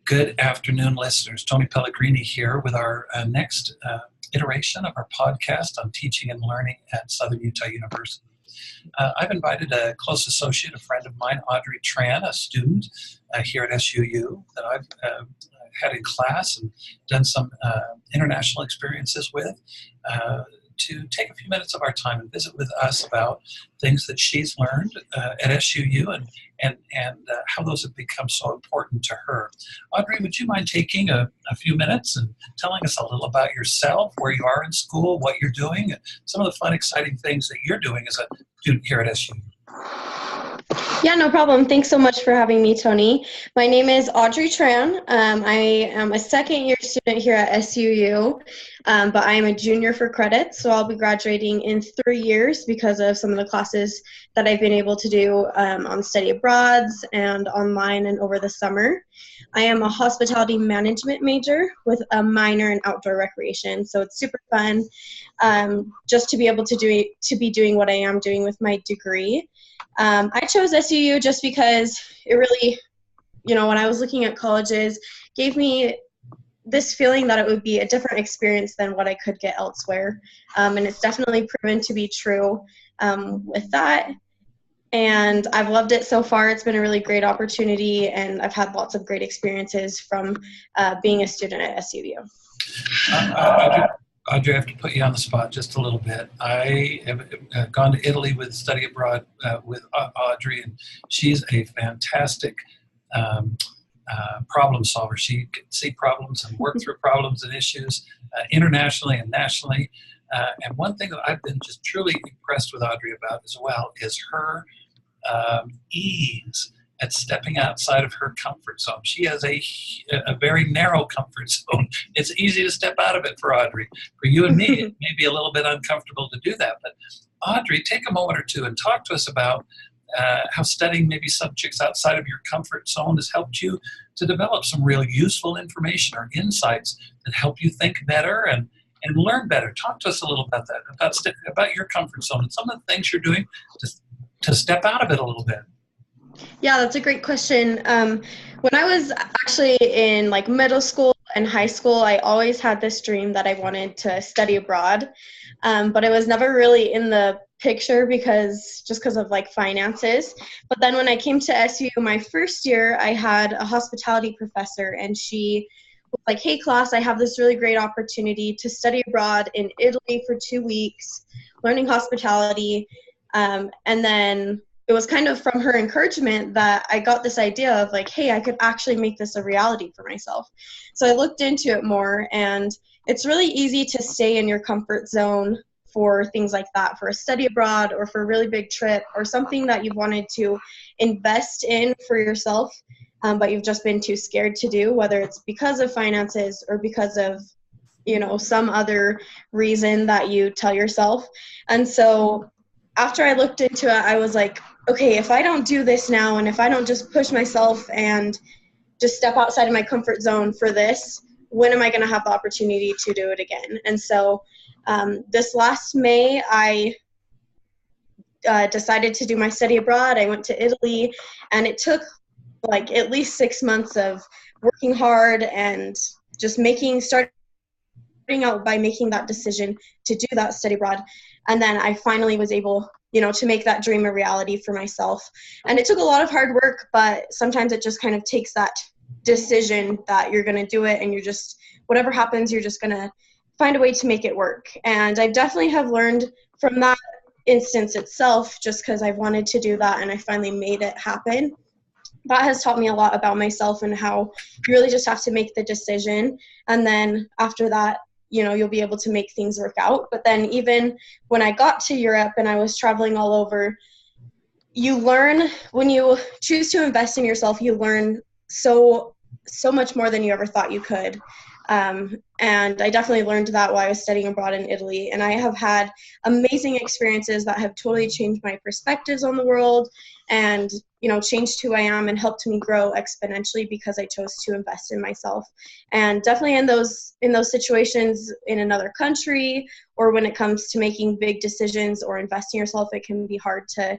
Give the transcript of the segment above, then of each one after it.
Good afternoon, listeners. Tony Pellegrini here with our next iteration of our podcast on teaching and learning at Southern Utah University. I've invited a close associate, a friend of mine, Audrey Tran, a student here at SUU that I've had in class and done some international experiences with, to take a few minutes of our time and visit with us about things that she's learned at SUU and how those have become so important to her. Audrey, would you mind taking a few minutes and telling us a little about yourself, where you are in school, what you're doing, and some of the fun, exciting things that you're doing as a student here at SUU? Yeah, no problem. Thanks so much for having me, Tony. My name is Audrey Tran. I am a second-year student here at SUU, but I am a junior for credit, so I'll be graduating in 3 years because of some of the classes that I've been able to do on study abroads and online and over the summer. I am a hospitality management major with a minor in outdoor recreation, so it's super fun just to be able to be doing what I am doing with my degree. I chose SUU just because it really, when I was looking at colleges, gave me this feeling that it would be a different experience than what I could get elsewhere. And it's definitely proven to be true with that. And I've loved it so far. It's been a really great opportunity, and I've had lots of great experiences from being a student at SUU. Audrey, I have to put you on the spot just a little bit. I have gone to Italy with study abroad with Audrey, and she's a fantastic problem solver. She can see problems and work through problems and issues internationally and nationally. And one thing that I've been just truly impressed with Audrey about as well is her ease at stepping outside of her comfort zone. She has a very narrow comfort zone. It's easy to step out of it for Audrey. For you and me, it may be a little bit uncomfortable to do that. But Audrey, take a moment or two and talk to us about how studying maybe subjects outside of your comfort zone has helped you to develop some real useful information or insights that help you think better and learn better. Talk to us a little about that, about your comfort zone and some of the things you're doing to step out of it a little bit. Yeah, that's a great question. When I was actually in middle school and high school, I always had this dream that I wanted to study abroad, but it was never really in the picture because of finances. But then when I came to SU my first year, I had a hospitality professor, and she was like, "Hey class, I have this really great opportunity to study abroad in Italy for 2 weeks, learning hospitality," and then it was kind of from her encouragement that I got this idea of hey, I could actually make this a reality for myself. So I looked into it more, and it's really easy to stay in your comfort zone for things like that, for a study abroad or for a really big trip or something that you've wanted to invest in for yourself, but you've just been too scared to do, whether it's because of finances or because of some other reason that you tell yourself. And so after I looked into it, I was like, okay, if I don't do this now, and if I don't just push myself and just step outside of my comfort zone for this, when am I going to have the opportunity to do it again? And so this last May, I decided to do my study abroad. I went to Italy, and it took at least 6 months of working hard and just starting out by making that decision to do that study abroad. And then I finally was able, to make that dream a reality for myself. And it took a lot of hard work, but sometimes it just kind of takes that decision that you're going to do it, and you're just, whatever happens, you're just going to find a way to make it work. And I definitely have learned from that instance itself, just because I've wanted to do that and I finally made it happen. That has taught me a lot about myself and how you really just have to make the decision. And then after that, you'll be able to make things work out. But then even when I got to Europe and I was traveling all over, you learn, when you choose to invest in yourself, you learn so much more than you ever thought you could. And I definitely learned that while I was studying abroad in Italy. And I have had amazing experiences that have totally changed my perspectives on the world and, changed who I am and helped me grow exponentially because I chose to invest in myself. And definitely in those situations in another country, or when it comes to making big decisions or investing in yourself, it can be hard to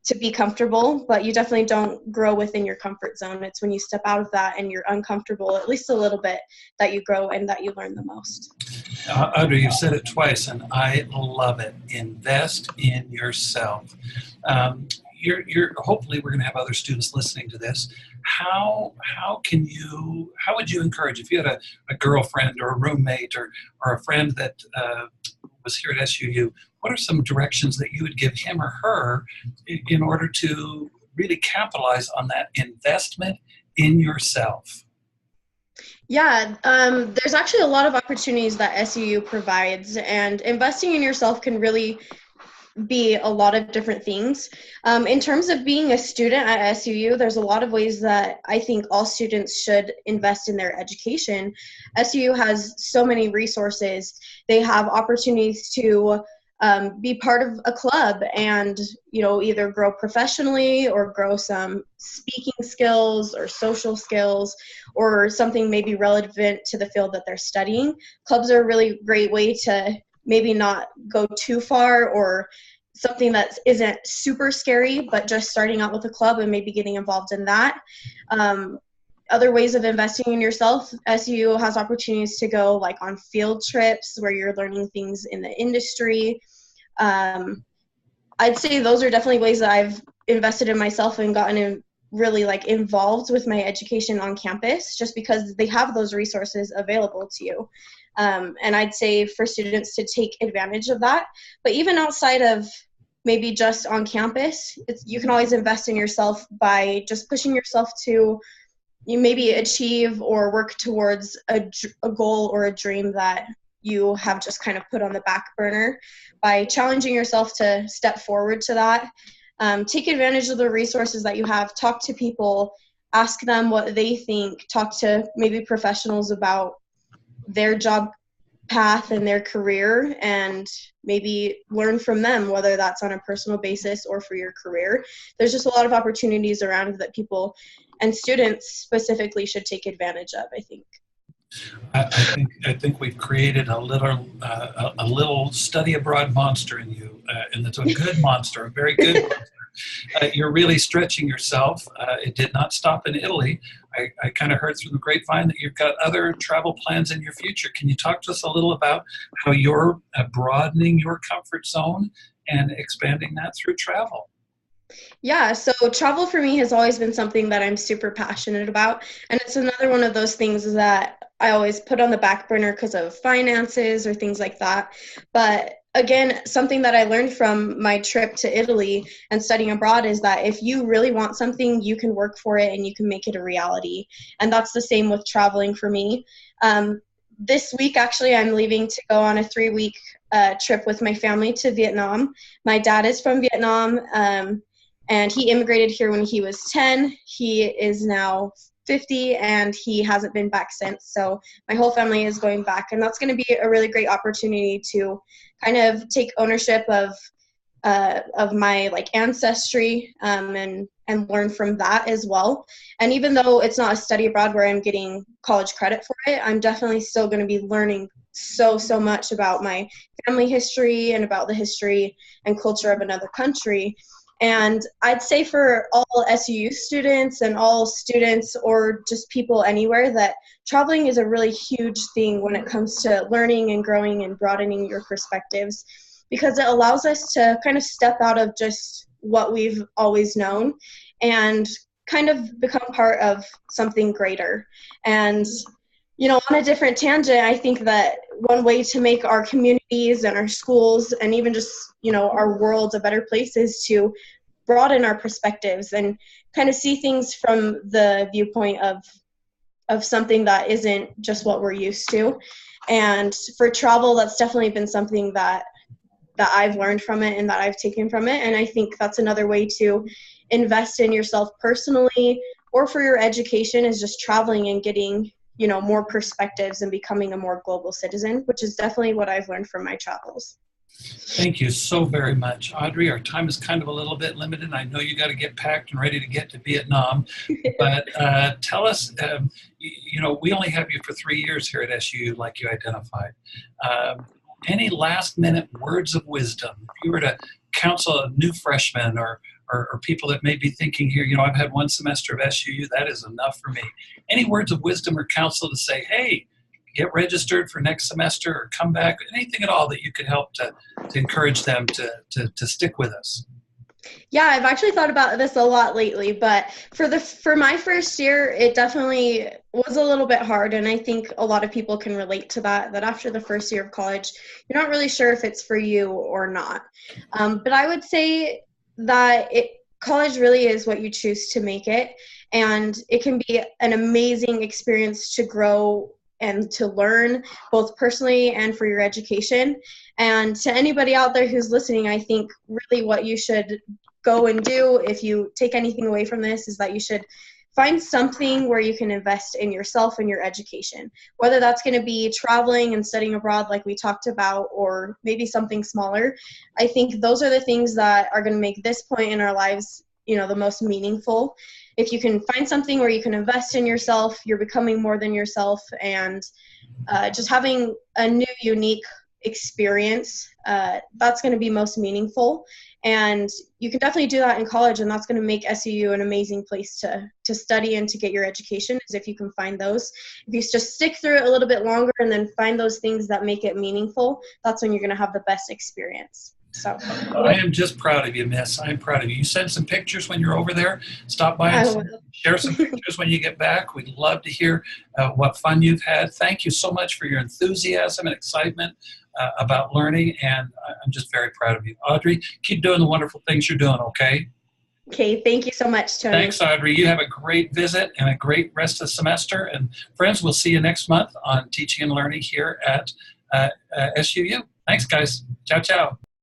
to be comfortable, but you definitely don't grow within your comfort zone. It's when you step out of that and you're uncomfortable, at least a little bit, that you grow and that you learn the most. Audrey, you've said it twice, and I love it. Invest in yourself. Hopefully we're going to have other students listening to this. How would you encourage, if you had a girlfriend or a roommate or a friend that was here at SUU, what are some directions that you would give him or her in order to really capitalize on that investment in yourself? Yeah, there's actually a lot of opportunities that SUU provides, and investing in yourself can really be a lot of different things. In terms of being a student at SUU, there's a lot of ways that I think all students should invest in their education. SUU has so many resources. They have opportunities to be part of a club and, either grow professionally or grow some speaking skills or social skills or something maybe relevant to the field that they're studying. Clubs are a really great way to maybe not go too far, or something that isn't super scary, but just starting out with a club and maybe getting involved in that. Other ways of investing in yourself, SU has opportunities to go like on field trips where you're learning things in the industry. I'd say those are definitely ways that I've invested in myself and gotten really involved with my education on campus, just because they have those resources available to you. And I'd say for students to take advantage of that. But even outside of maybe just on campus, you can always invest in yourself by just pushing yourself to maybe achieve or work towards a goal or a dream that you have just kind of put on the back burner, by challenging yourself to step forward to that. Take advantage of the resources that you have. Talk to people, ask them what they think, talk to maybe professionals about their job path and their career, and maybe learn from them, whether that's on a personal basis or for your career. There's just a lot of opportunities around that people and students specifically should take advantage of, I think. I think we've created a little study abroad monster in you, and it's a good monster, a very good monster. You're really stretching yourself. It did not stop in Italy. I kind of heard through the grapevine that you've got other travel plans in your future. Can you talk to us a little about how you're broadening your comfort zone and expanding that through travel? Yeah, so travel for me has always been something that I'm super passionate about. And it's another one of those things that I always put on the back burner because of finances or things like that. But again, something that I learned from my trip to Italy and studying abroad is that if you really want something, you can work for it and you can make it a reality. And that's the same with traveling for me. This week, actually, I'm leaving to go on a 3-week trip with my family to Vietnam. My dad is from Vietnam. And he immigrated here when he was 10. He is now 50, and he hasn't been back since. So my whole family is going back, and that's going to be a really great opportunity to kind of take ownership of my ancestry, and learn from that as well. And even though it's not a study abroad where I'm getting college credit for it, I'm definitely still going to be learning so much about my family history and about the history and culture of another country. And I'd say for all SUU students and all students or just people anywhere, that traveling is a really huge thing when it comes to learning and growing and broadening your perspectives, because it allows us to kind of step out of just what we've always known and kind of become part of something greater. And, on a different tangent, I think that one way to make our communities and our schools and even just, our world a better place is to broaden our perspectives and kind of see things from the viewpoint of something that isn't just what we're used to. And for travel, that's definitely been something that I've learned from it and that I've taken from it. And I think that's another way to invest in yourself personally or for your education, is just traveling and getting, more perspectives and becoming a more global citizen, which is definitely what I've learned from my travels. Thank you so very much, Audrey. Our time is kind of a little bit limited. I know you got to get packed and ready to get to Vietnam, but tell us, we only have you for 3 years here at SUU, like you identified. Any last minute words of wisdom? If you were to counsel a new freshman or or people that may be thinking here, I've had one semester of SUU, that is enough for me. Any words of wisdom or counsel to say, hey, get registered for next semester or come back, anything at all that you could help to encourage them to stick with us? Yeah, I've actually thought about this a lot lately, but for my first year, it definitely was a little bit hard, and I think a lot of people can relate to that after the first year of college, you're not really sure if it's for you or not. But I would say that college really is what you choose to make it, and it can be an amazing experience to grow and to learn both personally and for your education. And to anybody out there who's listening, I think really what you should go and do, if you take anything away from this, is that you should find something where you can invest in yourself and your education, whether that's going to be traveling and studying abroad like we talked about, or maybe something smaller. I think those are the things that are going to make this point in our lives, the most meaningful. If you can find something where you can invest in yourself, you're becoming more than yourself, and just having a new, unique experience, that's going to be most meaningful. And you can definitely do that in college, and that's going to make SUU an amazing place to study and to get your education, is if you can find those. If you just stick through it a little bit longer and then find those things that make it meaningful, that's when you're going to have the best experience. So I am just proud of you, Miss. I'm proud of you. You send some pictures when you're over there. Stop by and share some pictures when you get back. We'd love to hear what fun you've had. Thank you so much for your enthusiasm and excitement about learning, and I'm just very proud of you. Audrey, keep doing the wonderful things you're doing, okay? Okay, thank you so much, Tony. Thanks, Audrey. You have a great visit and a great rest of the semester. And friends, we'll see you next month on Teaching and Learning here at SUU. Thanks, guys. Ciao, ciao.